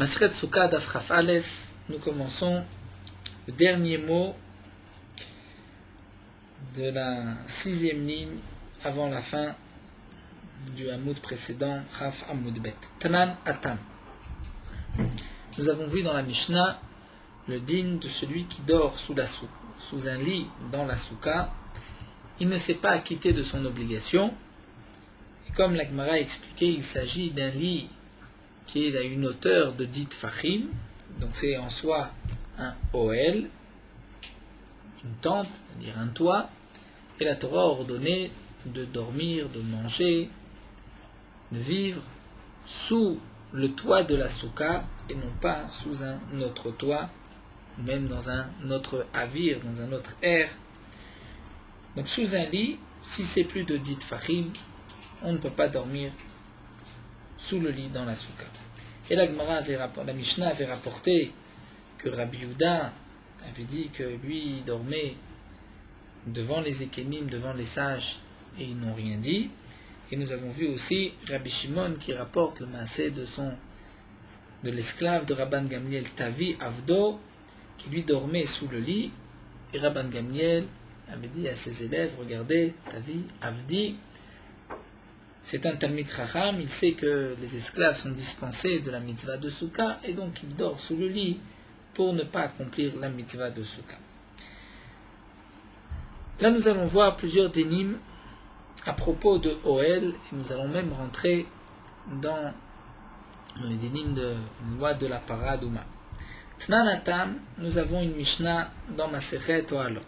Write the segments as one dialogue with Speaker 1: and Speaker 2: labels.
Speaker 1: Masret Souka Daf Chaf Aleph, nous commençons le dernier mot de la 6e ligne avant la fin du Hamoud précédent, Chaf Hamoud Bet. Tanan Atam. Nous avons vu dans la Mishnah le din de celui qui dort sous un lit dans la souka. Il ne s'est pas acquitté de son obligation. Et comme la Gemara a expliqué, il s'agit d'un lit qui est à une hauteur de 10 tfachim, donc c'est en soi un Ohel, une tente, c'est-à-dire un toit, et la Torah a ordonné de dormir, de manger, de vivre sous le toit de la souka et non pas sous un autre toit, même dans un autre avir, dans un autre air. Donc sous un lit, si c'est plus de 10 tfachim, on ne peut pas dormir sous le lit dans la souka. Et la Mishnah avait rapporté que Rabbi Yehuda avait dit que lui il dormait devant les Ekenim, devant les sages, et ils n'ont rien dit. Et nous avons vu aussi Rabbi Shimon qui rapporte le maaseh de l'esclave de Rabban Gamliel, Tavi Avdo, qui lui dormait sous le lit. Et Rabban Gamliel avait dit à ses élèves, regardez, Tavi Avdi, c'est un Talmid Chacham, il sait que les esclaves sont dispensés de la mitzvah de Souka, et donc il dort sous le lit pour ne pas accomplir la mitzvah de Souka. Là nous allons voir plusieurs dénimes à propos de Ohel, et nous allons même rentrer dans les dénimes de loi de la Paradouma. Tnanatam, nous avons une Mishnah dans Masechet Ohalot.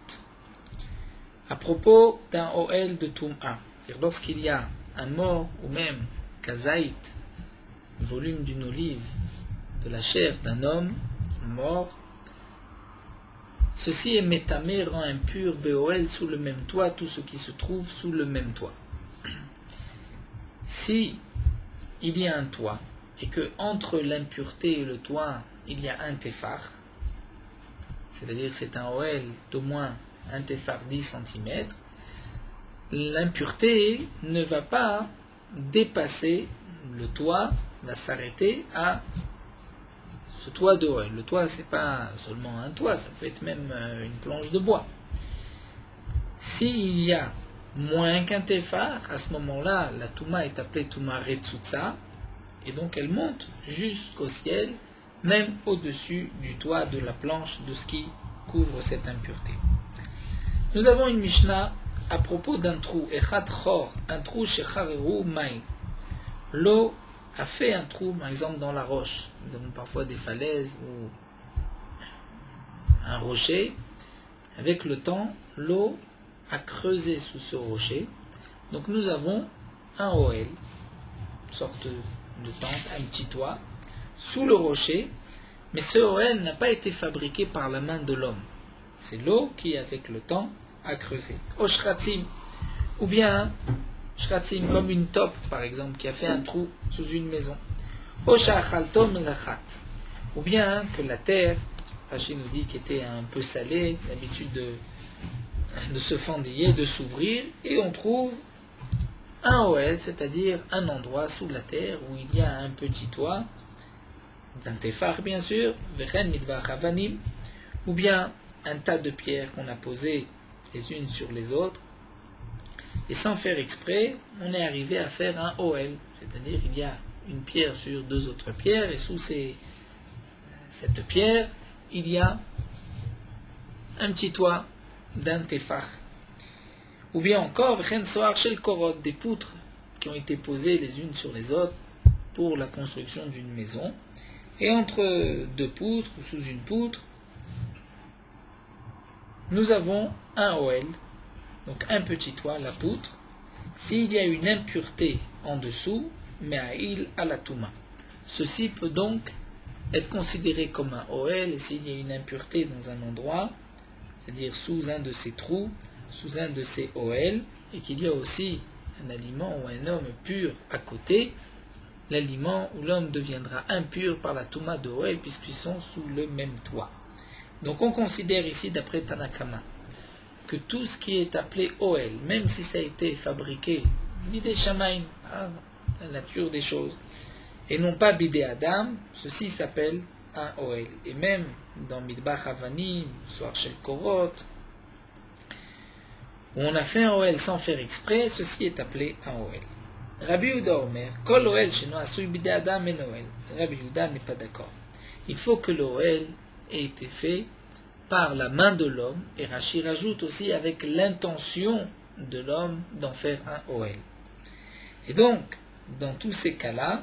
Speaker 1: À propos d'un Ohel de Tum'a, c'est-à-dire lorsqu'il y a un mort ou même kazaït, volume d'une olive, de la chair d'un homme mort, ceci est métamé, rend impur Béoel sous le même toit, tout ce qui se trouve sous le même toit. Si il y a un toit et que entre l'impureté et le toit il y a un téphar, c'est-à-dire c'est un Ohel d'au moins un téphar 10 cm, l'impureté ne va pas dépasser le toit, va s'arrêter à ce toit de Ohel. Le toit, c'est pas seulement un toit, ça peut être même une planche de bois. S'il y a moins qu'un téphar, à ce moment-là, la Touma est appelée Touma Retsutsa, et donc elle monte jusqu'au ciel, même au-dessus du toit de la planche de ce qui couvre cette impureté. Nous avons une Mishnah à propos d'un trou, Echat Chor, un trou Shechareru Maï. L'eau a fait un trou, par exemple dans la roche. Nous avons parfois des falaises ou un rocher. Avec le temps, l'eau a creusé sous ce rocher. Donc nous avons un Ohel, une sorte de tente, un petit toit, sous le rocher. Mais ce Ohel n'a pas été fabriqué par la main de l'homme. C'est l'eau qui, avec le temps, a creusé. Oshratzim, ou bien shratzim comme une taupe par exemple qui a fait un trou sous une maison. Oshachaltom lachat, ou bien que la terre, Rachid nous dit, qui était un peu salée, l'habitude de se fendiller, de s'ouvrir, et on trouve un Ohel, c'est-à-dire un endroit sous la terre où il y a un petit toit, d'un téphar bien sûr, vechen midvar havanim, ou bien un tas de pierres qu'on a posées les unes sur les autres, et sans faire exprès, on est arrivé à faire un Ohel, c'est-à-dire il y a une pierre sur deux autres pierres, et sous cette pierre, il y a un petit toit d'un téphar. Ou bien encore, des poutres qui ont été posées les unes sur les autres pour la construction d'une maison, et entre deux poutres, ou sous une poutre, nous avons un Ohel, donc un petit toit, la poutre, s'il y a une impureté en dessous, me'a'il à la touma. Ceci peut donc être considéré comme un Ohel, et s'il y a une impureté dans un endroit, c'est-à-dire sous un de ces trous, sous un de ces Ohel, et qu'il y a aussi un aliment ou un homme pur à côté, l'aliment ou l'homme deviendra impur par la touma de Ohel, puisqu'ils sont sous le même toit. Donc on considère ici, d'après Tanakama, que tout ce qui est appelé Ohel, même si ça a été fabriqué, midei shamayim, la nature des choses, et non pas bidé Adam, ceci s'appelle un Oel. Et même dans Midbach Avanim, Soir Shel Korot, où on a fait un Oel sans faire exprès, ceci est appelé un Oel. Rabbi Yehuda Omer, Kol Oel sheno asui bidé Adam en Oel. Rabbi Yehuda n'est pas d'accord. Il faut que l'Oel ait été fait par la main de l'homme, et Rashi rajoute aussi avec l'intention de l'homme d'en faire un Oel. Et donc, dans tous ces cas-là,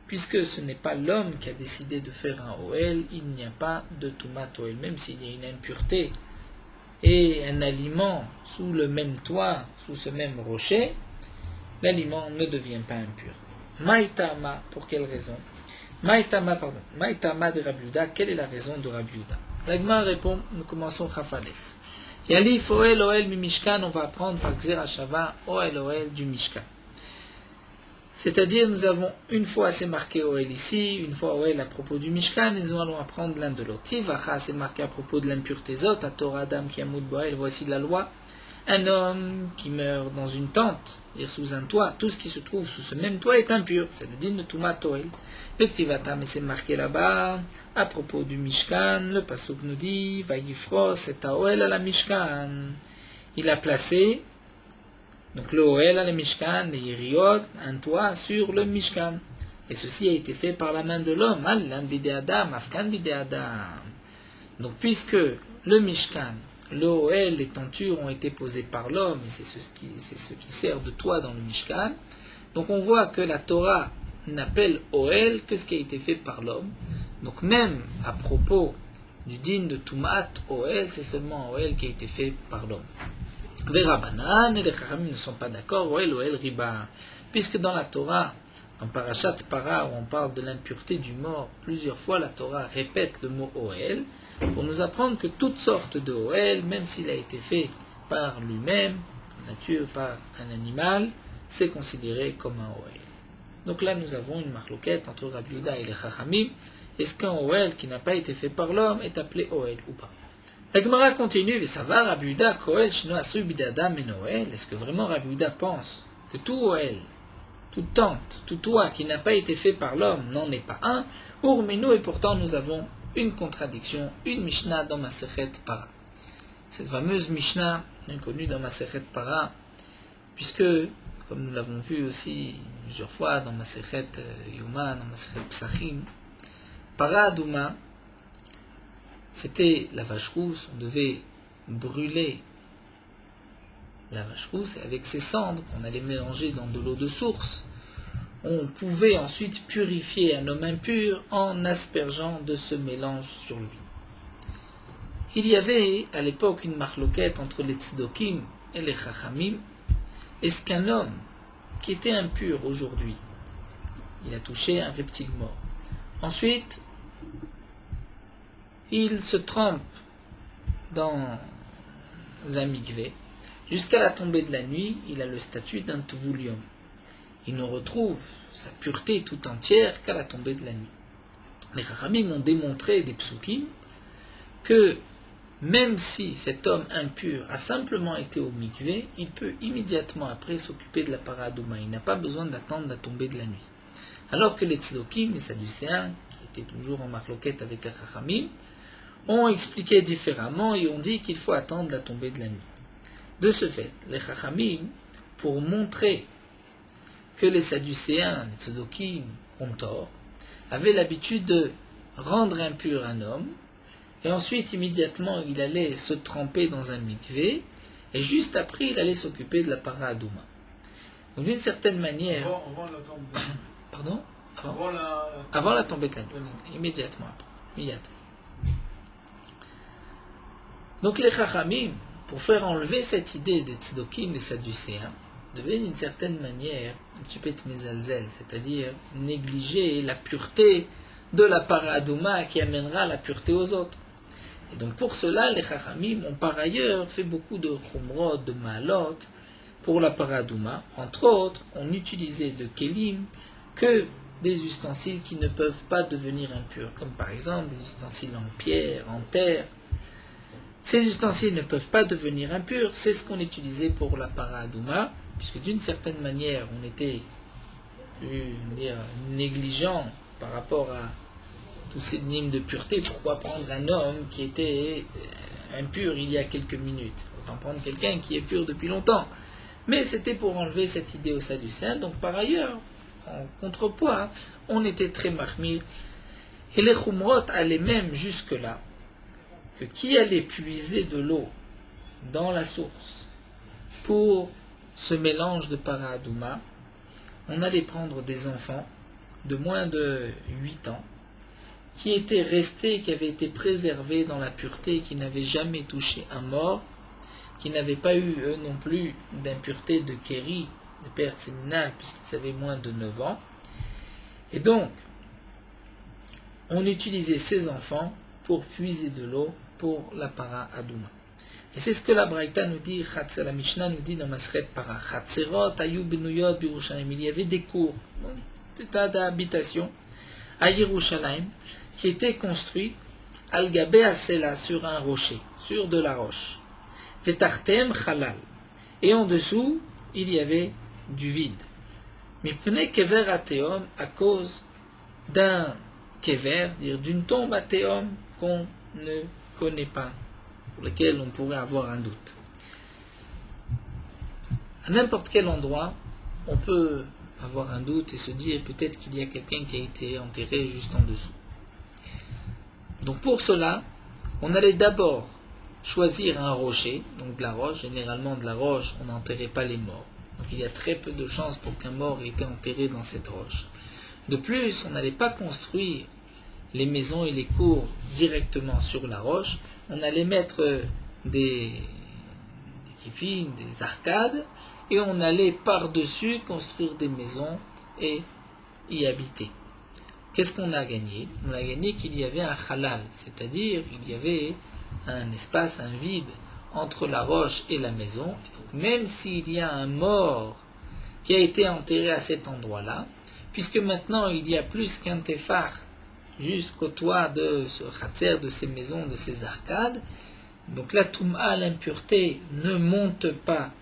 Speaker 1: puisque ce n'est pas l'homme qui a décidé de faire un Oel, il n'y a pas de Tumat Oel, même s'il y a une impureté et un aliment sous le même toit, sous ce même rocher, l'aliment ne devient pas impur. Maïtama, pour quelle raison? Maïtama de Rabbi Yehuda, quelle est la raison de Rabbi Yehuda? L'Agma répond, nous commençons Chafalef. Yalif Oel Oel mi Mishkan, on va apprendre par Gzera Shava Oel Oel du Mishkan. C'est-à-dire, nous avons une fois c'est marqué Oel ici, une fois Oel à propos du Mishkan, et nous allons apprendre l'un de l'autre. Tivacha, c'est marqué à propos de l'impureté Zot, à Torah Adam qui amoud Boel, voici la loi. Un homme qui meurt dans une tente, c'est-à-dire sous un toit, tout ce qui se trouve sous ce même toit est impur, c'est le din de Tumat Oel. Le Ktivata, mais c'est marqué là-bas, à propos du Mishkan, le Pasuk nous dit, Vayifros et Oel à la Mishkan. Il a placé, donc le Oel à la Mishkan, les Yeriot, un toit sur le Mishkan. Et ceci a été fait par la main de l'homme, Allan bidé Adam, Afkan bidé Adam. Donc puisque le Mishkan, le Oel, les tentures ont été posées par l'homme, et c'est ce qui sert de toit dans le Mishkan, donc on voit que la Torah n'appelle Oel que ce qui a été fait par l'homme. Donc même à propos du din de Tumat Oel, c'est seulement Oel qui a été fait par l'homme. Les Rabbanan et les Chachamim ne sont pas d'accord, Oel, Oel, Riba. Puisque dans la Torah, dans Parashat Para, où on parle de l'impureté du mort, plusieurs fois la Torah répète le mot Oel, pour nous apprendre que toutes sortes de Oel, même s'il a été fait par lui-même, nature, par un animal, c'est considéré comme un Oel. Donc là, nous avons une marloquette entre Rabbi Yehuda et les Chachamim. Est-ce qu'un Oel qui n'a pas été fait par l'homme est appelé Oel ou pas? La Gemara continue, et ça va, Rabbi Yehuda, Koel, Shino, Asui, Bidadam, et Oel. Est-ce que vraiment Rabbi Yehuda pense que tout Oel, toute tente, tout toit qui n'a pas été fait par l'homme n'en est pas un? Urmenu, et pourtant nous avons une contradiction, une Mishnah dans Masechet Para. Cette fameuse Mishnah, inconnue dans Masechet Para, puisque, comme nous l'avons vu aussi plusieurs fois dans Masechet Yoma, dans Masechet Psachim, Para Adouma, c'était la vache rousse, on devait brûler la vache rousse, et avec ses cendres qu'on allait mélanger dans de l'eau de source, on pouvait ensuite purifier un homme impur en aspergeant de ce mélange sur lui. Il y avait à l'époque une marloquette entre les tzdokim et les chachamim. Est-ce qu'un homme qui était impur aujourd'hui, il a touché un reptile mort, ensuite il se trempe dans un mikvé, jusqu'à la tombée de la nuit, il a le statut d'un tvulium. Il ne retrouve sa pureté tout entière qu'à la tombée de la nuit. Les Chachamim ont démontré des psukim que même si cet homme impur a simplement été au mikvé, il peut immédiatement après s'occuper de la paradouma. Il n'a pas besoin d'attendre la tombée de la nuit. Alors que les tzdokim, les sadducéens, qui étaient toujours en marloquette avec les Chachamim, ont expliqué différemment et ont dit qu'il faut attendre la tombée de la nuit. De ce fait, les Chachamim, pour montrer que les Sadducéens, les Tzedokim, ont tort, avaient l'habitude de rendre impur un homme, et ensuite, immédiatement, il allait se tremper dans un mikvé, et juste après, il allait s'occuper de la paradouma. Donc, d'une certaine manière...
Speaker 2: Avant la tombée de la nuit.
Speaker 1: Pardon?
Speaker 2: Avant
Speaker 1: la tombée de la nuit. Immédiatement après. Immédiatement. Donc, les Chachamim, pour faire enlever cette idée des Tzdokim, des Sadducéens, devaient d'une certaine manière un petit peu tmezalzel, c'est-à-dire négliger la pureté de la paradouma qui amènera la pureté aux autres. Et donc pour cela, les Chachamim ont par ailleurs fait beaucoup de chumrot, de maalot pour la paradouma. Entre autres, on utilisait de kelim que des ustensiles qui ne peuvent pas devenir impurs, comme par exemple des ustensiles en pierre, en terre. Ces ustensiles ne peuvent pas devenir impurs, c'est ce qu'on utilisait pour la paradouma, puisque d'une certaine manière, on était négligent par rapport à tous ces dîmes de pureté. Pourquoi prendre un homme qui était impur il y a quelques minutes? Autant prendre quelqu'un qui est pur depuis longtemps. Mais c'était pour enlever cette idée aux Sadducéens. Donc par ailleurs, en contrepoids, on était très mahmir. Et les Khumrot allaient même jusque-là, que qui allait puiser de l'eau dans la source pour ce mélange de para adouma, on allait prendre des enfants de moins de 8 ans, qui étaient restés, qui avaient été préservés dans la pureté, qui n'avaient jamais touché un mort, qui n'avaient pas eu, eux non plus, d'impureté de kéri, de perte séminale, puisqu'ils avaient moins de 9 ans. Et donc, on utilisait ces enfants pour puiser de l'eau pour la para adouma. Et c'est ce que la Braïta nous dit, la Mishnah nous dit dans Masret Para. Chatzerot ayu benuyot b'Yerushalayim. Il y avait des cours, des tas d'habitations à Yerushalayim qui étaient construits al gabé asela, sur un rocher, sur de la roche. Vetartem chalal. Et en dessous, il y avait du vide. Mipne kever ateom, à cause d'un kever, d'une tombe ateom qu'on ne connaît pas, pour lequel on pourrait avoir un doute. À n'importe quel endroit, on peut avoir un doute et se dire peut-être qu'il y a quelqu'un qui a été enterré juste en dessous. Donc pour cela, on allait d'abord choisir un rocher, donc de la roche. Généralement de la roche, on n'enterrait pas les morts. Donc il y a très peu de chances pour qu'un mort ait été enterré dans cette roche. De plus, on n'allait pas construire les maisons et les cours directement sur la roche. On allait mettre des kifines, des arcades, et on allait par-dessus construire des maisons et y habiter. Qu'est-ce qu'on a gagné? On a gagné qu'il y avait un halal, c'est-à-dire il y avait un espace, un vide entre la roche et la maison. Donc, même s'il y a un mort qui a été enterré à cet endroit-là, puisque maintenant il y a plus qu'un téphar jusqu'au toit de ce khatser, de ces maisons, de ces arcades, donc la touma, l'impureté, ne monte pas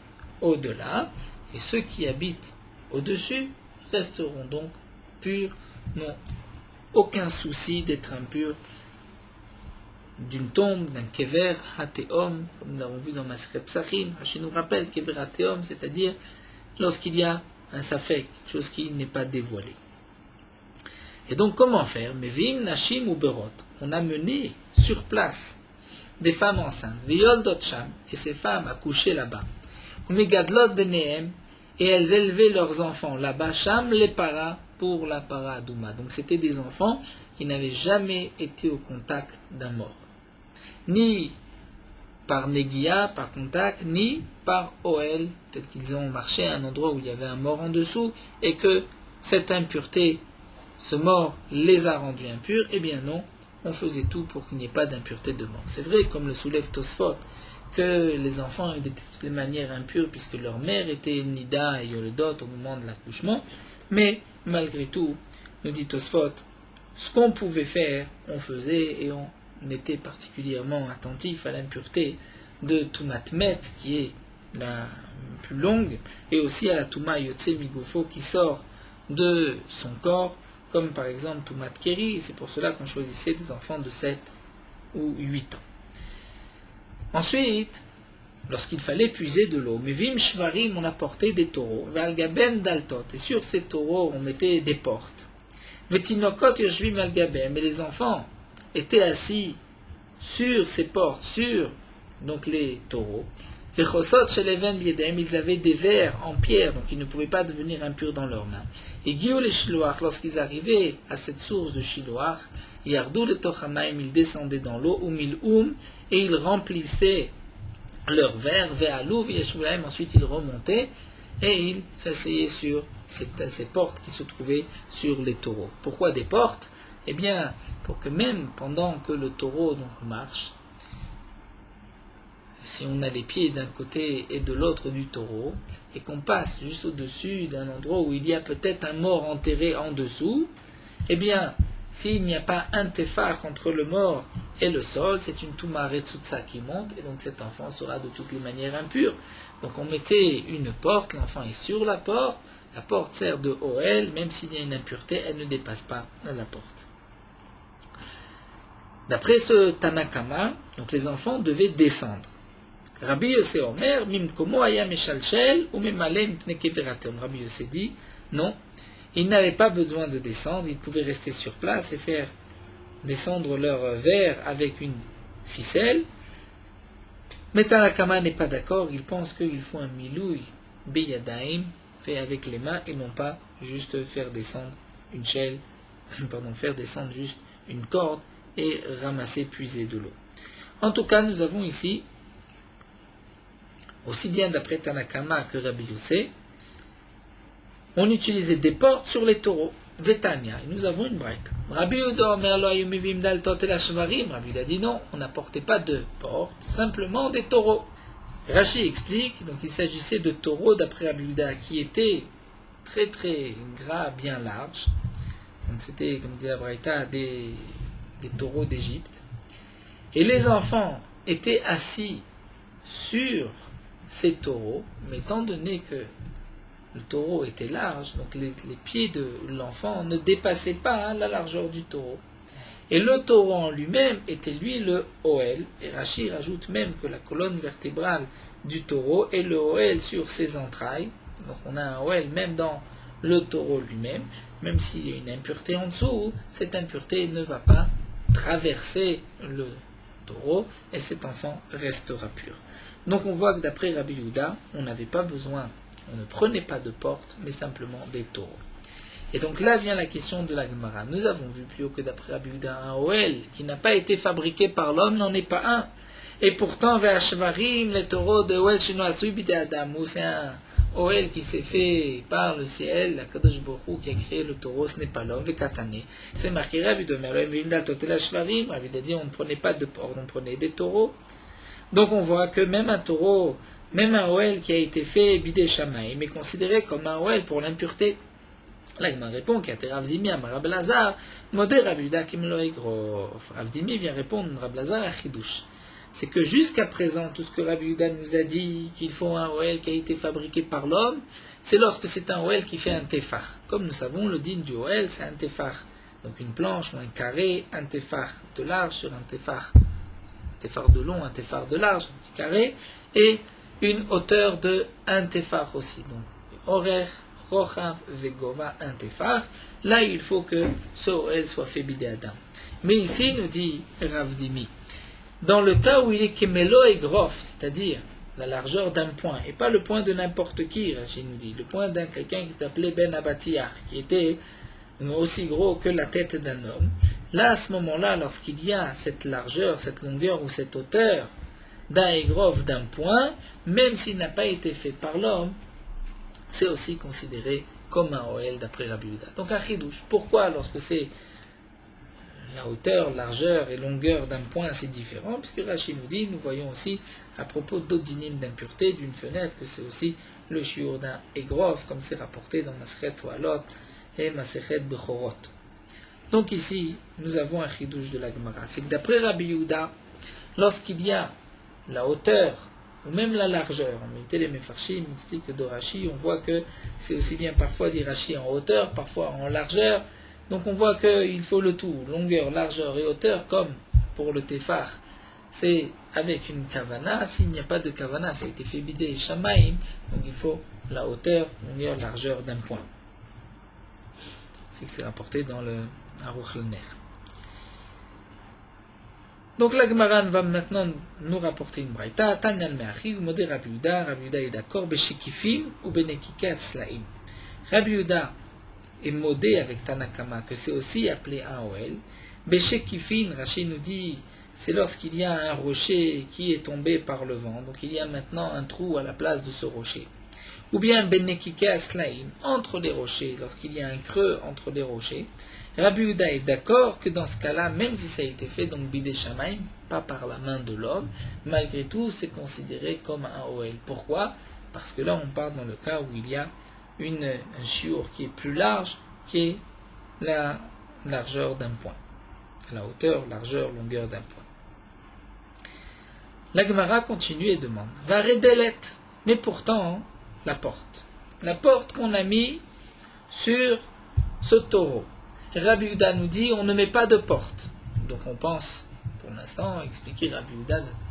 Speaker 1: au-delà, et ceux qui habitent au-dessus resteront donc purs, n'ont aucun souci d'être impurs d'une tombe, d'un kever hateom, comme nous l'avons vu dans Maseret Psachim. Rashi nous rappelle kever hateom, c'est-à-dire lorsqu'il y a un safek, quelque chose qui n'est pas dévoilé. Et donc comment faire? Mevim nashim ou berot. On a mené sur place des femmes enceintes, veyoldot sham, et ces femmes accouchaient là-bas. Umegadlot benehem, et elles élevaient leurs enfants là-bas, sham les para, pour la para adouma. Donc c'était des enfants qui n'avaient jamais été au contact d'un mort, ni par negia, par contact, ni par Oel. Peut-être qu'ils ont marché à un endroit où il y avait un mort en dessous, et que cette impureté, ce mort les a rendus impurs. Eh bien non, on faisait tout pour qu'il n'y ait pas d'impureté de mort. C'est vrai, comme le soulève Tosfot, que les enfants étaient de toutes les manières impurs, puisque leur mère était Nida et Yoledot au moment de l'accouchement, mais malgré tout, nous dit Tosfot, ce qu'on pouvait faire, on faisait, et on était particulièrement attentif à l'impureté de Tumat Met, qui est la plus longue, et aussi à la Tuma Yotse Migofo, qui sort de son corps, comme par exemple Tumat Keri. C'est pour cela qu'on choisissait des enfants de 7 ou 8 ans. Ensuite, lorsqu'il fallait puiser de l'eau, Mevim Shvarim, on apportait des taureaux, Valgaben Daltot, et sur ces taureaux on mettait des portes. Vetinokot Yoshvim Algabem, et les enfants étaient assis sur ces portes, sur donc les taureaux. Vechosot Sheleven Biedem, ils avaient des verres en pierre, donc ils ne pouvaient pas devenir impurs dans leurs mains. Et Gioul et Shiloach, lorsqu'ils arrivaient à cette source de Shiloach, Yardou le Tochamaim, ils descendaient dans l'eau, et ils remplissaient leurs verres, Ve'alou, Ve'yeshulaim, ensuite ils remontaient, et ils s'asseyaient sur ces portes qui se trouvaient sur les taureaux. Pourquoi des portes? Eh bien, pour que même pendant que le taureau donc marche, si on a les pieds d'un côté et de l'autre du taureau, et qu'on passe juste au-dessus d'un endroit où il y a peut-être un mort enterré en dessous, eh bien, s'il n'y a pas un téphar entre le mort et le sol, c'est une Touma Retsutsa qui monte, et donc cet enfant sera de toutes les manières impur. Donc on mettait une porte, l'enfant est sur la porte, La porte sert de Ohel, même s'il y a une impureté, elle ne dépasse pas la porte. D'après ce Tanakama, donc les enfants devaient descendre. Rabbi Yossé Omer, Mimkomo aya meshalshel ou memale mipne keveratem. Rabbi Yossé dit, non, ils n'avaient pas besoin de descendre, ils pouvaient rester sur place et faire descendre leur verre avec une ficelle. Mais Tanakama n'est pas d'accord, il pense qu'il faut un milouï beyadaim, fait avec les mains, et non pas juste faire descendre une shell, faire descendre juste une corde et ramasser, puiser de l'eau. En tout cas, nous avons ici, aussi bien d'après Tanakama que Rabbi Yossé, on utilisait des portes sur les taureaux. Vetania, et nous avons une braïta. Rabbi Yehuda a dit non, on n'apportait pas de portes, simplement des taureaux. Rashi explique, donc il s'agissait de taureaux d'après Rabbi Yehuda qui étaient très très gras, bien larges. Donc c'était, comme dit la braïta, des taureaux d'Égypte. Et les enfants étaient assis sur ces taureaux, mais étant donné que le taureau était large, donc les pieds de l'enfant ne dépassaient pas la largeur du taureau. Et le taureau en lui-même était lui le Ohel. Et Rashi rajoute même que la colonne vertébrale du taureau est le Ohel sur ses entrailles. Donc on a un Ohel même dans le taureau lui-même. Même s'il y a une impureté en dessous, cette impureté ne va pas traverser le taureau et cet enfant restera pur. Donc on voit que d'après Rabbi Yehuda, on n'avait pas besoin, on ne prenait pas de porte, mais simplement des taureaux. Et donc là vient la question de la Gemara. Nous avons vu plus haut que d'après Rabbi Yehuda, un Ohel qui n'a pas été fabriqué par l'homme n'en est pas un. Et pourtant, Ve'ashvarim, les taureaux de Ohel Shino Asui Bide Adam, c'est un Ohel qui s'est fait par le ciel, la Kadosh Baruch Hu qui a créé le taureau, ce n'est pas l'homme, Ve'katane. C'est marqué Rabbi Yehuda, Rabbi Yehuda dit on ne prenait pas de porte, on prenait des taureaux. Donc on voit que même un taureau, même un Ohel qui a été fait Bidé Shamaïm est considéré comme un Ohel pour l'impureté. Là il m'en répond qu'il y a Ravdimi à Rab Lazar, Modé Rabbi Yehuda Kimlo Egrof. Ravdimi vient répondre Rab Lazar à Chidouche. C'est que jusqu'à présent, tout ce que Rabbi Yehuda nous a dit, qu'il faut un Ohel qui a été fabriqué par l'homme, c'est lorsque c'est un Ohel qui fait un tefar. Comme nous savons, le din du Ohel, c'est un tefar. Donc une planche ou un carré, un tefar de large sur un tefar de long, un tefar de large, un petit carré, et une hauteur de un tefar aussi. Donc, horaire, rochav, vegova, un tefar. Là, il faut que ce Ohel soit fait bidé Adam. Mais ici, nous dit Ravdimi, dans le cas où il est kemelo et grof, c'est-à-dire la largeur d'un point, et pas le point de n'importe qui, Rashi nous dit, le point d'un quelqu'un qui s'appelait Ben Abatiyar, qui était aussi gros que la tête d'un homme. Là, à ce moment-là, lorsqu'il y a cette largeur, cette longueur ou cette hauteur d'un égrove d'un point, même s'il n'a pas été fait par l'homme, c'est aussi considéré comme un Ohel d'après Rabbi Yehuda. Donc un chidouche. Pourquoi lorsque c'est la hauteur, largeur et longueur d'un point assez différent? Puisque Rashi nous dit, nous voyons aussi à propos d'autres dynimes d'impureté d'une fenêtre que c'est aussi le shiur d'un égrove, comme c'est rapporté dans Masechet Toalot et Masechet Bechorot. Donc ici, nous avons un chidouche de la Gemara. C'est que d'après Rabbi Yehuda, lorsqu'il y a la hauteur ou même la largeur, en réalité les Mefarshim expliquent que de Rashi, on voit que c'est aussi bien parfois dit Rashi en hauteur, parfois en largeur. Donc on voit qu'il faut le tout, longueur, largeur et hauteur, comme pour le tefar. C'est avec une kavana. S'il n'y a pas de kavana, ça a été fait bidé shamaim, donc il faut la hauteur, longueur, largeur d'un point. C'est que c'est rapporté dans le Aruch al-Ner. Donc la Gemara va maintenant nous rapporter une braïta. Tanya al-Me'achi, Modé Rabbi Yehuda. Rabbi Yehuda est d'accord, Beshikifim ou Benekika Slaim. Rabbi Yehuda est modé avec Tanakama que c'est aussi appelé un Ohel. Beshikifim, Rashi nous dit, c'est lorsqu'il y a un rocher qui est tombé par le vent. Donc il y a maintenant un trou à la place de ce rocher. Ou bien Benekika Aslaim, entre les rochers, lorsqu'il y a un creux entre les rochers. Rabbi Yehuda est d'accord que dans ce cas-là, même si ça a été fait donc bidé shamaim, pas par la main de l'homme, malgré tout c'est considéré comme un Ohel. Pourquoi? Parce que là on parle dans le cas où il y a un shiur qui est plus large, qui est la largeur d'un point. La hauteur, largeur, longueur d'un point. La Gemara continue et demande, Varedelet, mais pourtant, la porte. la porte qu'on a mis sur ce taureau. Rabbi Yehuda nous dit on ne met pas de porte. Donc on pense, pour l'instant,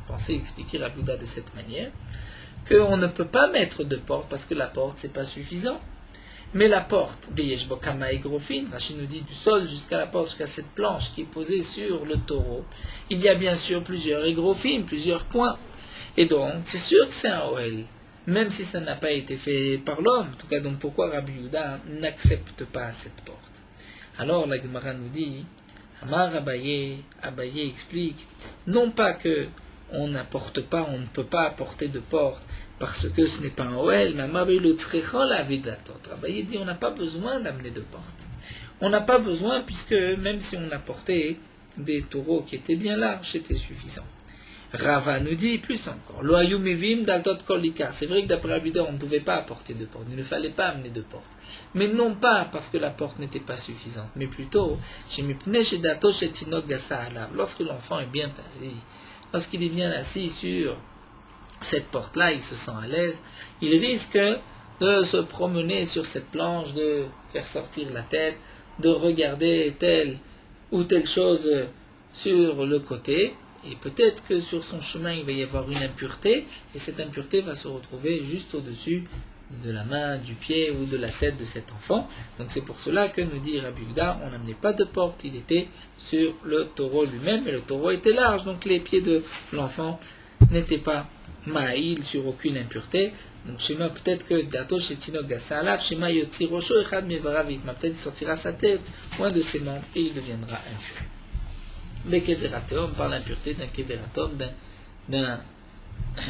Speaker 1: penser expliquer Rabbi Yehuda de cette manière, qu'on ne peut pas mettre de porte parce que la porte c'est pas suffisant. Mais la porte, des Yeshbokama et Grofin, Rachid nous dit du sol jusqu'à la porte, jusqu'à cette planche qui est posée sur le taureau, il y a bien sûr plusieurs égrofim, plusieurs points. Et donc, c'est sûr que c'est un Oel, même si ça n'a pas été fait par l'homme. En tout cas, donc pourquoi Rabbi Yehuda n'accepte pas cette porte? Alors, la Gemara nous dit, Amar Abaye explique, non pas que on n'apporte pas, on ne peut pas apporter de porte, parce que ce n'est pas un Oel, mais Abaye dit, on n'a pas besoin d'amener de porte. On n'a pas besoin, puisque même si on apportait des taureaux qui étaient bien larges, c'était suffisant. Rava nous dit plus encore. C'est vrai que d'après Rabbi Yehuda, on ne pouvait pas apporter de porte. Il ne fallait pas amener de porte. Mais non pas parce que la porte n'était pas suffisante, mais plutôt lorsque l'enfant est bien assis, lorsqu'il est bien assis sur cette porte-là, il se sent à l'aise, il risque de se promener sur cette planche, de faire sortir la tête, de regarder telle ou telle chose sur le côté. Et peut-être que sur son chemin, il va y avoir une impureté, et cette impureté va se retrouver juste au-dessus de la main, du pied ou de la tête de cet enfant. Donc c'est pour cela que nous dit Rabbi Yehuda, on n'amenait pas de porte, il était sur le taureau lui-même, et le taureau était large, donc les pieds de l'enfant n'étaient pas maïl sur aucune impureté. Donc Shema, peut-être que Dato Shetinok Gasalav, Shema Yotzi Rosho Echad Mevaravit, peut-être il sortira sa tête, ou un de ses membres, et il deviendra impur. Bekeveratom, par l'impureté d'un keveratom,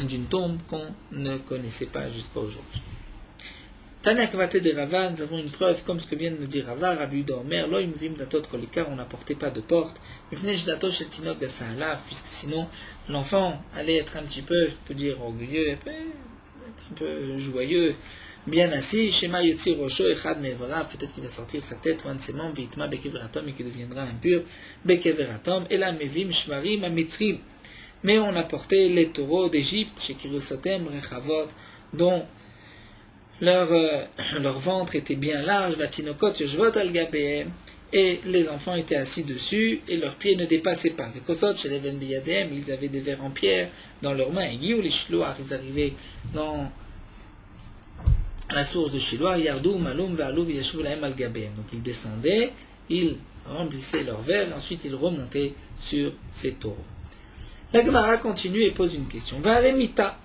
Speaker 1: d'une tombe qu'on ne connaissait pas jusqu'à aujourd'hui. Tana Kvate de Rava, nous avons une preuve comme ce que vient de nous dire Rava, Rabbi Yehuda Omer, Lo Imvim Datot Kolikar, on n'apportait pas de porte, Mifnesh Datot Shetinok Gasalav, puisque sinon l'enfant allait être un petit peu, on peut dire orgueilleux, être un peu joyeux, bien assis, Shema Yotzi Rosho Echad Mevara, peut-être qu'il va sortir sa tête ou un de ses membres, Vitma Bekeveratom, et qu'il deviendra impur, Bekeveratom, et la Mevim Shvarim Amitzrim. Mais on apportait les taureaux d'Égypte, chez Kirusotem, Rechavot, dont leur ventre était bien large, Vatinokot Yoshvot Al Gabeem, et les enfants étaient assis dessus, et leurs pieds ne dépassaient pas. Vekosot chez les Ven Biyadem, ils avaient des verres en pierre dans leurs mains, et Giou les Shloar, ils arrivaient dans à la source de Shiloh, Yardou, Maloum, Ve'alou, Yeshou, Lahem, Al-Gabem. Donc ils descendaient, ils remplissaient leurs verres, et ensuite ils remontaient sur ces taureaux. La Gemara continue et pose une question. Va'aremita,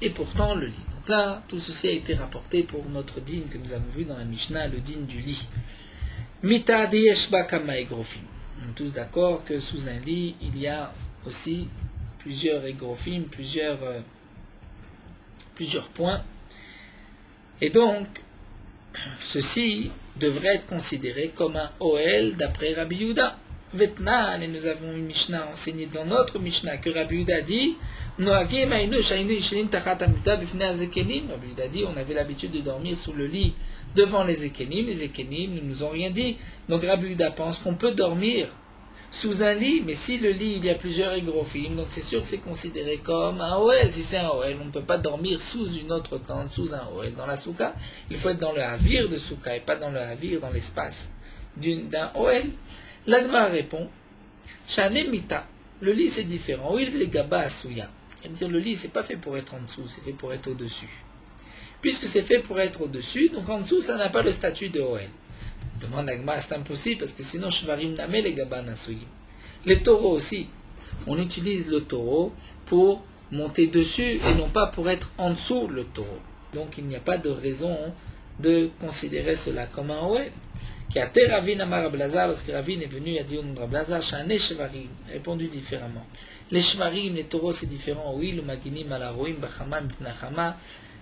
Speaker 1: et pourtant le lit. Donc là, tout ceci a été rapporté pour notre din que nous avons vu dans la Mishnah, le din du lit. Mita deyeshba kama egrofim. On est tous d'accord que sous un lit, il y a aussi plusieurs egrofim, plusieurs points. Et donc, ceci devrait être considéré comme un Oel d'après Rabbi Yehuda. Vetnan, et nous avons une Mishnah enseignée dans notre Mishnah que Rabbi Yehuda dit, Rabbi Yehuda dit, on avait l'habitude de dormir sous le lit devant les Ekenim ne nous ont rien dit. Donc Rabbi Yehuda pense qu'on peut dormir sous un lit, mais si le lit, il y a plusieurs égrofim, donc c'est sûr que c'est considéré comme un Oel. Si c'est un Oel, on ne peut pas dormir sous une autre tente, sous un Oel. Dans la Souka, il faut être dans le Havir de Souka et pas dans le Havir, dans l'espace d'un Oel. L'Agma répond, Shane Mita, le lit c'est différent. Oui, les Gaba Asuya. C'est-à-dire le lit, c'est pas fait pour être en dessous, c'est fait pour être au-dessus. Puisque c'est fait pour être au-dessus, donc en dessous, ça n'a pas le statut de Oel. Demande Agma, c'est impossible parce que sinon Shvarim Name les Gaba Nasuyim. Les taureaux aussi, on utilise le taureau pour monter dessus et non pas pour être en dessous le taureau. Donc il n'y a pas de raison de considérer cela comme un Oel. Qui a été Ravin Amar Rablazar, lorsque Ravin est venu à dire Rablazar, Shane Shvarim, répondu différemment. Les Shvarim, les taureaux, c'est différent. Oui, le Maginim Alaroim, Bachama, Mipnachama,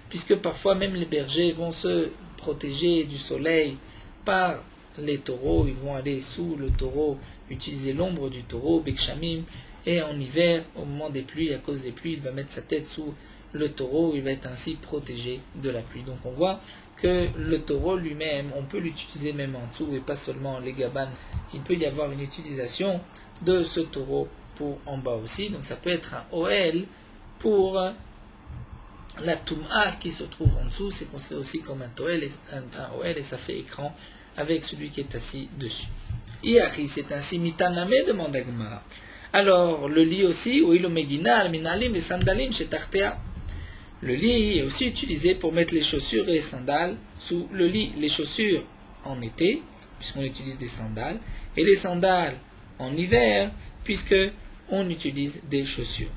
Speaker 1: puisque parfois même les bergers vont se protéger du soleil par les taureaux, ils vont aller sous le taureau, utiliser l'ombre du taureau, Bekshamim, et en hiver, au moment des pluies, à cause des pluies, il va mettre sa tête sous le taureau, il va être ainsi protégé de la pluie. Donc on voit que le taureau lui-même, on peut l'utiliser même en dessous et pas seulement les gabanes. Il peut y avoir une utilisation de ce taureau pour en bas aussi. Donc ça peut être un OL pour la Toum'a qui se trouve en dessous, c'est considéré aussi comme un Toel, un OL, et ça fait écran avec celui qui est assis dessus. Iachi, c'est ainsi Mitaname, demande Agmara. Alors, le lit aussi, ou il Megina, Minalim et Sandalim chez Tartea. Le lit est aussi utilisé pour mettre les chaussures et les sandales sous le lit. Les chaussures en été, puisqu'on utilise des sandales, et les sandales en hiver, puisque on utilise des chaussures.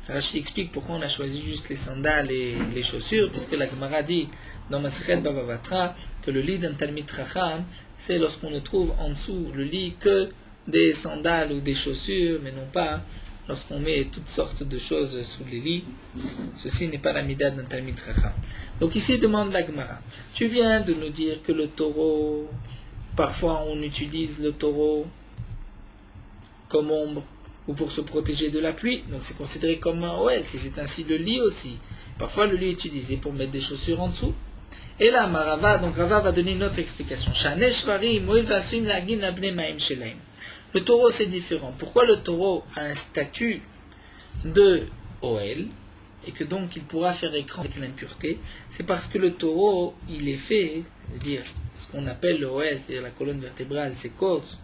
Speaker 1: Rashi explique pourquoi on a choisi juste les sandales et les chaussures, puisque la Gemara dit dans Masechet Bava Batra que le lit d'un Talmid Chacham, c'est lorsqu'on ne trouve en dessous le lit que des sandales ou des chaussures, mais non pas lorsqu'on met toutes sortes de choses sous les lits. Ceci n'est pas la mida d'un Talmid Chacham. Donc ici demande la Gemara, tu viens de nous dire que le taureau, parfois on utilise le taureau comme ombre ou pour se protéger de la pluie, donc c'est considéré comme un OL, si c'est ainsi le lit aussi. Parfois le lit est utilisé pour mettre des chaussures en dessous. Et là, Rava va donner une autre explication. Le taureau c'est différent. Pourquoi le taureau a un statut de OL et que donc il pourra faire écran avec l'impureté? C'est parce que le taureau, il est fait, c'est-à-dire ce qu'on appelle le OL, c'est-à-dire la colonne vertébrale, ses côtes,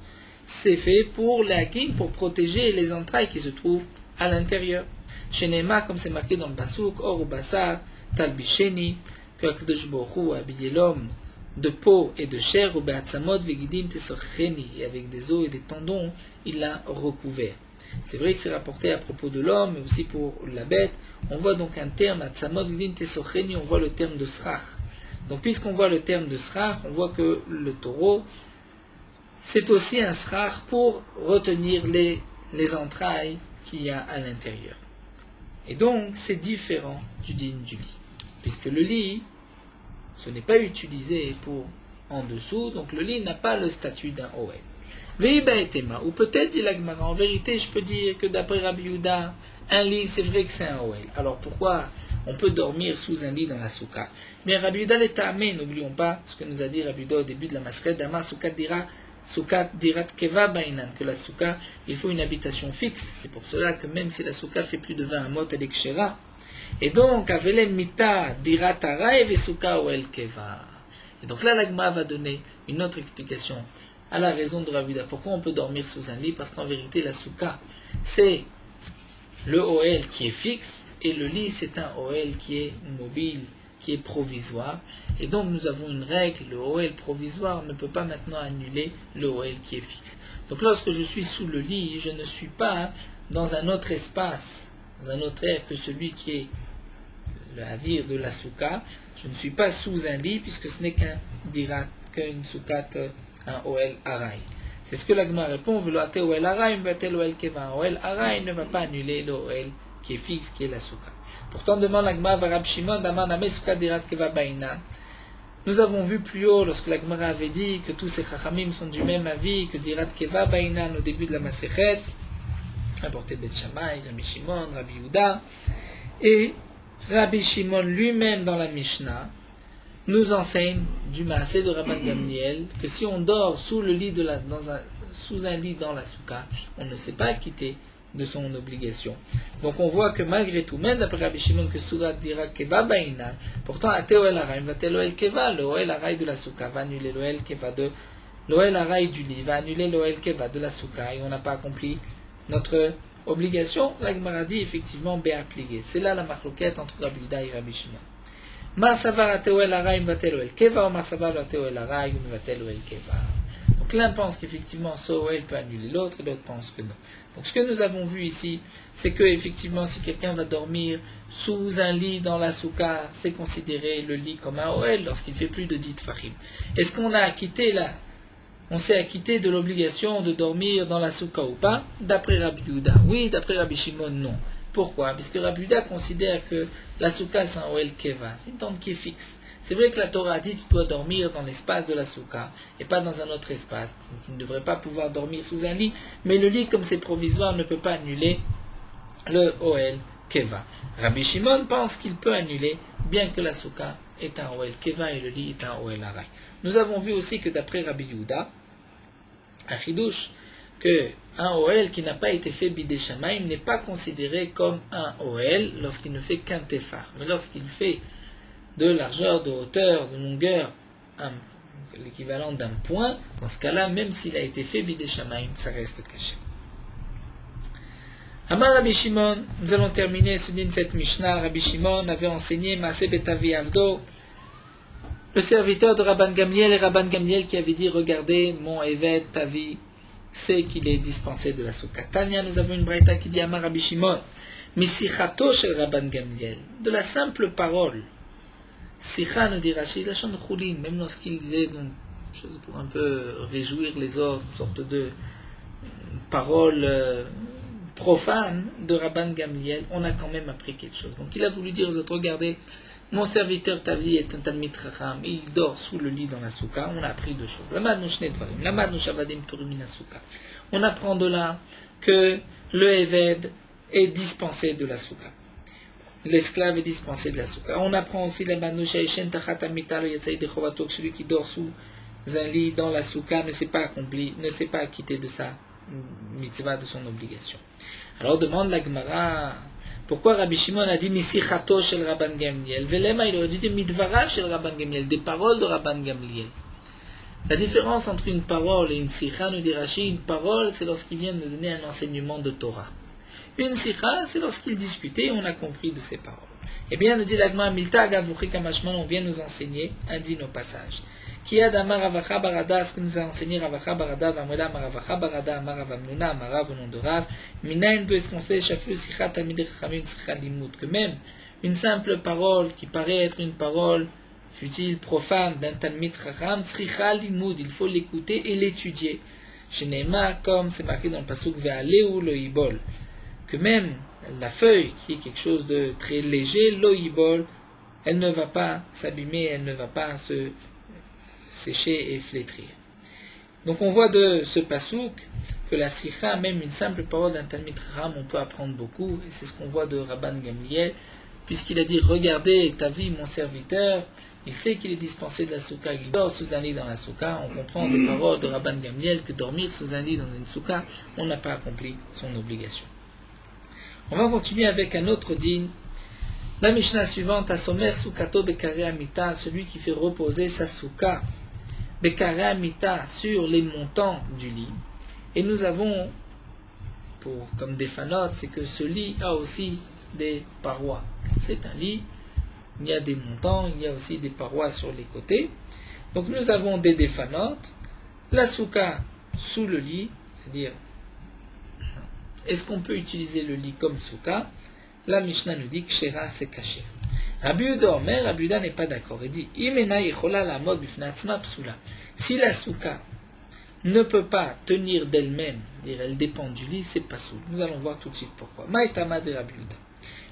Speaker 1: c'est fait pour l'agin, pour protéger les entrailles qui se trouvent à l'intérieur. Chez Nema, comme c'est marqué dans le Basouk, Or ou Bassa, Talbisheni, que Akadosh Baruch Hu a habillé l'homme de peau et de chair, ou Be'atzamot Vegidim Tesorcheni, et avec des os et des tendons, il l'a recouvert. C'est vrai que c'est rapporté à propos de l'homme, mais aussi pour la bête. On voit donc un terme, Atzamot Vegidim Tesorcheni, on voit le terme de Srach. Donc puisqu'on voit le terme de Srach, on voit que le taureau, c'est aussi un srach pour retenir les entrailles qu'il y a à l'intérieur. Et donc, c'est différent du digne du lit. Puisque le lit, ce n'est pas utilisé pour en dessous, donc le lit n'a pas le statut d'un OL. Ou peut-être, dit la Gemara, en vérité, je peux dire que d'après Rabbi Yehuda, un lit, c'est vrai que c'est un OL. Alors pourquoi on peut dormir sous un lit dans la souka? Mais Rabbi Yehuda l'est amé, n'oublions pas ce que nous a dit Rabbi Yehuda au début de la Maseret, Dama souka dira Soukat dirat keva bainan, que la souka, il faut une habitation fixe. C'est pour cela que même si la souka fait plus de 20 amot, elle est kshera. Et donc, avelen mita dirat arai ve souka oel keva. Et donc là, l'agma va donner une autre explication à la raison de Rabbi Yehuda. Pourquoi on peut dormir sous un lit? Parce qu'en vérité, la souka, c'est le OL qui est fixe, et le lit, c'est un OL qui est mobile, qui est provisoire. Et donc nous avons une règle, le OL provisoire ne peut pas maintenant annuler le OL qui est fixe. Donc lorsque je suis sous le lit, je ne suis pas dans un autre espace, dans un autre air que celui qui est le havir de la souka. Je ne suis pas sous un lit puisque ce n'est qu'un dirat, qu'une soukat, un OL arai. C'est ce que l'agma répond, veloate OL arai, veloate OL keva. OL arai ne va pas annuler le OL qui est fixe, qui est la souka. Pourtant, demande l'agma Rab Shimon, Daman Ame souka dirat keva bainan. Nous avons vu plus haut, lorsque la Gemara avait dit que tous ces chachamim sont du même avis, que dirat keva bainan au début de la Masechet, apporté Bet Shammai, Rabbi Shimon, Rabbi Yehuda, et Rabbi Shimon lui-même dans la Mishnah nous enseigne du Maaseh de Rabban Gamliel que si on dort sous le lit sous un lit dans la souka, on ne s'est pas acquitté de son obligation. Donc on voit que malgré tout, même d'après Rabbi Shimon, que Surat dira Keva Baïna, pourtant à Teoel Arai, va Teoel Keva, le Oel Arai de la souka va annuler l'Oel Keva de l'Oel Arai du lit, va annuler l'Oel Keva de la souka, et on n'a pas accompli notre obligation. La Gemara dit effectivement béappliqué. C'est là la marloquette entre Rabbi Yehuda et Rabbi Shimon. Marsavar à Teoel Arai, va Teoel Keva, ou Marsavar à Teoel Arai, va Teoel Keva. Donc l'un pense qu'effectivement ce OL peut annuler l'autre, et l'autre pense que non. Donc ce que nous avons vu ici, c'est que effectivement si quelqu'un va dormir sous un lit dans la souka, c'est considéré le lit comme un OL lorsqu'il fait plus de 10 tfachim. Est-ce qu'on a acquitté là? On s'est acquitté de l'obligation de dormir dans la souka ou pas? D'après Rabbi Yehuda, oui. D'après Rabbi Shimon, non. Pourquoi? Parce que Rabbi Yehuda considère que la souka c'est un OL keva, c'est une tente qui est fixe. C'est vrai que la Torah a dit que tu dois dormir dans l'espace de la souka et pas dans un autre espace. Donc, tu ne devrais pas pouvoir dormir sous un lit, mais le lit, comme c'est provisoire, ne peut pas annuler le OL Keva. Rabbi Shimon pense qu'il peut annuler, bien que la souka est un OL Keva et le lit est un OL Arai. Nous avons vu aussi que d'après Rabbi Yehuda, un chidouche, que un Ohel qui n'a pas été fait Bidei Shamayim n'est pas considéré comme un Ohel lorsqu'il ne fait qu'un Tefar. Mais lorsqu'il fait de largeur, de hauteur, de longueur, l'équivalent d'un point, dans ce cas-là, même s'il a été fait Bidei Shamayim, ça reste caché. Amar Rabbi Shimon, nous allons terminer ce din cette Mishnah. Rabbi Shimon avait enseigné Maaseh Betavi Avdo, le serviteur de Rabban Gamliel, et Rabban Gamliel qui avait dit, regardez, mon Eved Tavi sait qu'il est dispensé de la soukha. Tanya, nous avons une braïta qui dit Amar Rabbi Shimon, Misichato shel Rabban Gamliel, de la simple parole. Sicha, nous dit Rachid, la chante de Choulin, même lorsqu'il disait, donc, chose pour un peu réjouir les autres, une sorte de parole profane de Rabban Gamliel, on a quand même appris quelque chose. Donc il a voulu dire aux autres, regardez, mon serviteur Tavi est un Talmid Chacham, il dort sous le lit dans la soukha, on a appris deux choses. On apprend de là que le Eved est dispensé de la soukha. L'esclave est dispensé de la soukha. On apprend aussi que celui qui dort sous un lit dans la soukha ne s'est pas accompli, ne s'est pas acquitté de sa mitzvah, de son obligation. Alors demande la Gemara, pourquoi Rabbi Shimon a dit Misichato shel Rabban Gamliel? Velema, il aurait dit Midvarav shel Rabban Gamliel, des paroles de Rabban Gamliel. La différence entre une parole et une sikha, nous dit Rashi, une parole, c'est lorsqu'il vient nous donner un enseignement de Torah. Une sikha, c'est lorsqu'il discutait et on a compris de ses paroles. Eh bien, nous dit l'Agma, Milta Agavuchi Kamashman, on vient nous enseigner un dit nos passages. Qui a d'Amar Ravacha Barada, ce que nous a enseigné Ravacha Barada, Vamela Maravacha Barada, Maravamnuna, Marav au nom de Rav, Minain, d'où est-ce qu'on fait, Shaflu Sikha Tamid Chachamim Sikha Limud, que même une simple parole qui paraît être une parole fut-il profane d'un Talmid Chacham, Sikha Limud, il faut l'écouter et l'étudier. Chez Neema, comme c'est marqué dans le pasuk Ve'aleu lo Ibol, que même la feuille, qui est quelque chose de très léger, lo Ibol, elle ne va pas s'abîmer, elle ne va pas se sécher et flétrir. Donc on voit de ce pasouk que la sikha, même une simple parole d'un Talmid Chacham, on peut apprendre beaucoup, et c'est ce qu'on voit de Rabban Gamliel, puisqu'il a dit, regardez Tavi, mon serviteur, il sait qu'il est dispensé de la soukha, il dort sous un lit dans la soukha, on comprend des paroles de Rabban Gamliel que dormir sous un lit dans une soukha, on n'a pas accompli son obligation. On va continuer avec un autre din. La Mishnah suivante, Asomer Soukato Bekare Amita, celui qui fait reposer sa soukha Bekare Amita sur les montants du lit. Et nous avons, comme des fanotes, c'est que ce lit a aussi des parois. C'est un lit, il y a des montants, il y a aussi des parois sur les côtés. Donc nous avons des défanotes, la soukha sous le lit, c'est-à-dire, est-ce qu'on peut utiliser le lit comme soukha? La Mishnah nous dit que Shera c'est caché. Rabbi Yehuda Omer, Rabbi Yehuda n'est pas d'accord. Il dit Imena yechola la mod bifnatzma psula. Si la soukha ne peut pas tenir d'elle-même, dire elle dépend du lit, c'est pas soul. Nous allons voir tout de suite pourquoi. Maïtama de Rabbi Yehuda.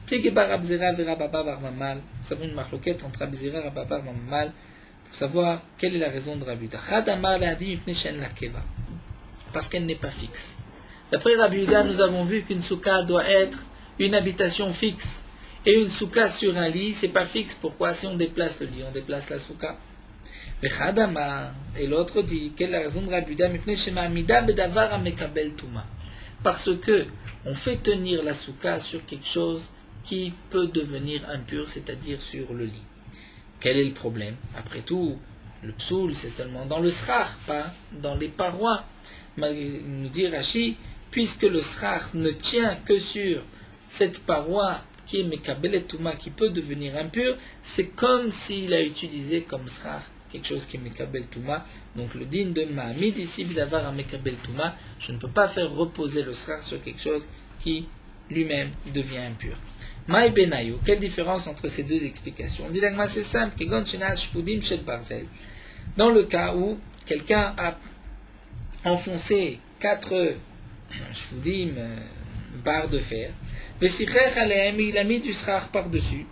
Speaker 1: Pligeba Rabzera vera baba barmamal. Nous avons une marloquette entre Rabzera et Rababa barmamal pour savoir quelle est la raison de Rabbi Yehuda. Chadamar la dit mipne shen la keva. Parce qu'elle n'est pas fixe. D'après Rabbi Yehuda, nous avons vu qu'une soukha doit être une habitation fixe. Et une soukha sur un lit, c'est pas fixe. Pourquoi? Si on déplace le lit, on déplace la soukha. Et l'autre dit, quelle est la raison de Rabbi Yehuda? Parce que on fait tenir la soukha sur quelque chose qui peut devenir impur, c'est-à-dire sur le lit. Quel est le problème? Après tout, le psoul, c'est seulement dans le srach, pas dans les parois. Nous dit Rashi, puisque le srach ne tient que sur cette paroi qui est Mekabelet Touma, qui peut devenir impure, c'est comme s'il a utilisé comme srach quelque chose qui est Mekabel Touma. Donc le din de Mahamid ici, d'avoir un Mekabel Touma, je ne peux pas faire reposer le srach sur quelque chose qui lui-même devient impur. Maï Benayu, quelle différence entre ces deux explications? On dit là, c'est simple, dans le cas où quelqu'un a enfoncé 4 barres de fer, il a mis du srach par-dessus.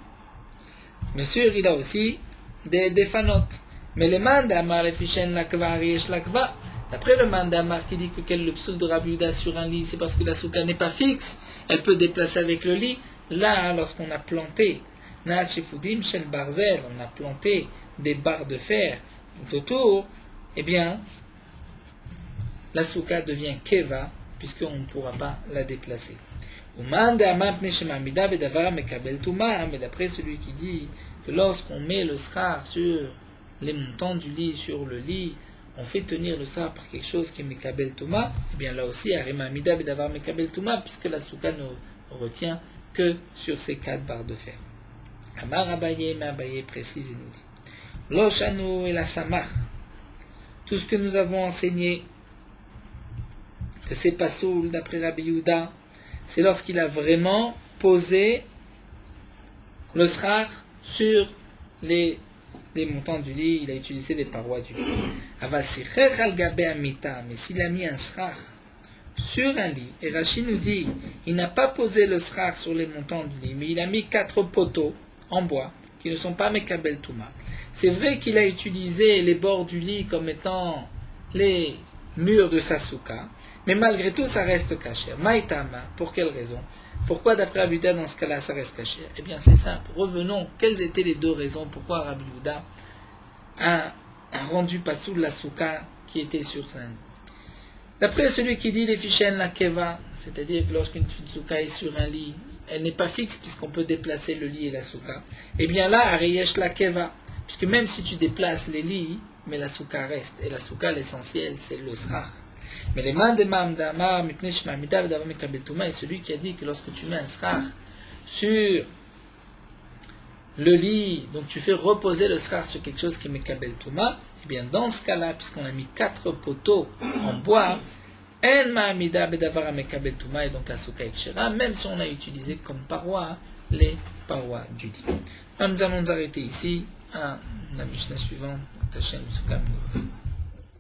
Speaker 1: Bien sûr, il a aussi des fanotes. Mais le mandamar, les fichen la kvar, yesh la kva. D'après le mandamar qui dit que quel le psoul de Rabbi Yehuda sur un lit, c'est parce que la soukha n'est pas fixe, elle peut déplacer avec le lit. Là, lorsqu'on a planté Naat Shifudim Shel Barzel, on a planté des barres de fer tout autour, eh bien, la souka devient keva, puisqu'on ne pourra pas la déplacer. Mais d'après celui qui dit que lorsqu'on met le srar sur les montants du lit, sur le lit, on fait tenir le srar par quelque chose qui est mekabel touma, et bien là aussi, harima amida bedavar mekabel touma, puisque la souka ne retient que sur ces 4 barres de fer. Amar Abaye, mais Abaye précise et nous dit Loshanu et la samar, tout ce que nous avons enseigné, que c'est pas soul d'après Rabbi Yehuda, c'est lorsqu'il a vraiment posé le srar sur les montants du lit, il a utilisé les parois du lit. Aval sicher al gabe amita, mais s'il a mis un srar sur un lit, et Rashi nous dit, il n'a pas posé le srar sur les montants du lit, mais il a mis 4 poteaux en bois, qui ne sont pas mekabel touma. C'est vrai qu'il a utilisé les bords du lit comme étant les murs de sa souka, mais malgré tout, ça reste caché. Maïtama, pour quelle raison? Pourquoi d'après Rabbi Yehuda, dans ce cas-là, ça reste caché? Eh bien, c'est simple. Revenons. Quelles étaient les 2 raisons pourquoi Rabbi Yehuda a rendu pasoul la souka qui était sur un lit? D'après celui qui dit les fichen la keva, c'est-à-dire que lorsqu'une souka est sur un lit, elle n'est pas fixe puisqu'on peut déplacer le lit et la souka. Eh bien là, areyesh la keva, puisque même si tu déplaces les lits, mais la souka reste. Et la souka, l'essentiel, c'est le srar. Mais les mains de Mamdamar, Mipneshma, Midav, Davam et Kabel Touma, est celui qui a dit que lorsque tu mets un srar sur le lit, donc tu fais reposer le srar sur quelque chose qui est Mekabel Touma, et bien dans ce cas-là, puisqu'on a mis 4 poteaux en bois, En Ma'amida Bedavar Mekabel Touma, et donc la souka Ekshera, même si on a utilisé comme paroi les parois du lit. Alors, nous allons nous arrêter ici à la Mishnah suivante, Tachem Soukam.